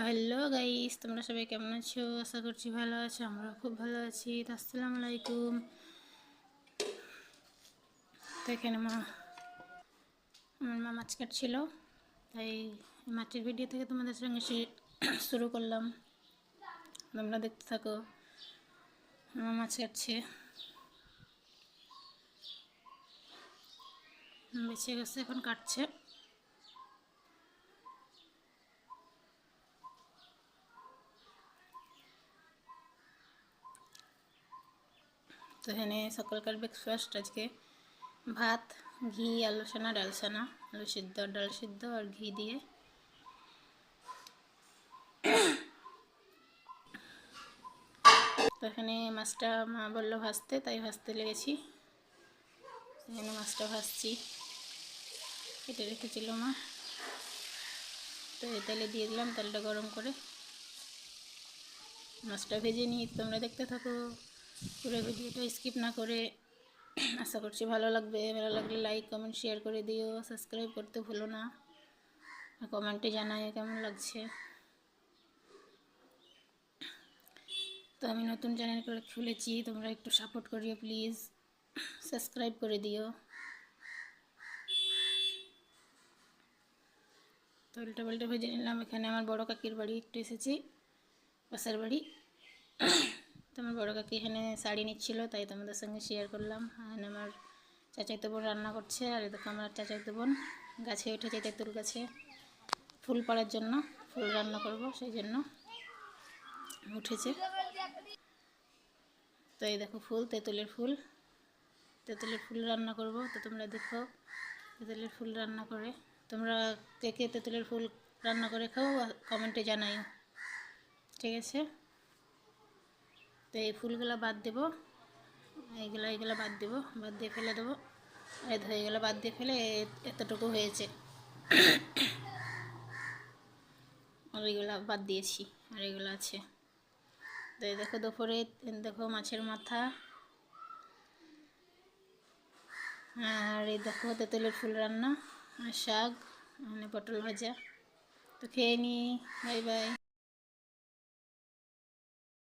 Hello guys, তোমরা সবাই কেমন আছো? আশা করছি ভালো আছো। আমরা খুব ভালো আছি। তো আসসালামু আলাইকুম। তো এখানে আমার মা মাছ কাটছিল, তাই মাছের ভিডিও থেকে তোমাদের সঙ্গে শুরু করলাম। তোমরা দেখতে থাকো। আমার মাছ কাটছে, বেছে গেছে, এখন কাটছে। তো এখানে সকালকার ব্রেকফাস্ট আজকে ভাত, ঘি, আলু সানা, ডাল সানা, আলু সিদ্ধ, ডাল সিদ্ধ আর ঘি দিয়ে। তো এখানে মাছটা মা বললো ভাজতে, তাই ভাজতে লেগেছি। এখানে মাছটা ভাজছি, কেটে রেখেছিল মা। তো এই তেলে দিয়ে দিলাম, তেলটা গরম করে মাছটা ভেজে নিই। তোমরা দেখতে থাকো পুরো ভিডিওটা স্কিপ না করে। আশা করছি ভালো লাগবে। ভালো লাগলে লাইক, কমেন্ট, শেয়ার করে দিও। সাবস্ক্রাইব করতে ভুলো না। কমেন্টে জানাও কেমন লাগছে। তো আমি নতুন চ্যানেল করে খুলেছি, তোমরা একটু সাপোর্ট করিও প্লিজ। সাবস্ক্রাইব করে দিও। তো উল্টো পাল্টা ভেজে নিলাম। এখানে আমার বড় কাকির বাড়ি একটু এসেছি, পাশের বাড়ি। তো আমার বড় কাকি এখানে শাড়ি নিচ্ছিল, তাই তোমাদের সঙ্গে শেয়ার করলাম। এখানে আমার চাচাইতো বোন রান্না করছে, আর এদিকে আমার চাচাইতো বোন গাছে উঠেছে, তেঁতুল গাছে ফুল পড়ার জন্য, ফুল রান্না করব সেই জন্য উঠেছে। তো এই দেখো ফুল, তেঁতুলের ফুল, তেঁতুলের ফুল রান্না করব। তো তোমরা দেখো তেঁতুলের ফুল রান্না করে। তোমরা কে কে তেঁতুলের ফুল রান্না করে খাও কমেন্টে জানাইও, ঠিক আছে? তো এই ফুলগুলো বাদ দেবো, এইগুলো বাদ দেবো, বাদ দিয়ে ফেলে দেবো। এই ধরে এগুলো বাদ দিয়ে ফেলে এতটুকু হয়েছে, আর এইগুলো বাদ দিয়েছি, আর এগুলো আছে। তো এই দেখো দুপুরে দেখো মাছের মাথা, আর এই দেখো তেঁতুলের ফুল রান্না, আর শাক, মানে পটল ভাজা। তো খেয়ে নিই। Bye bye.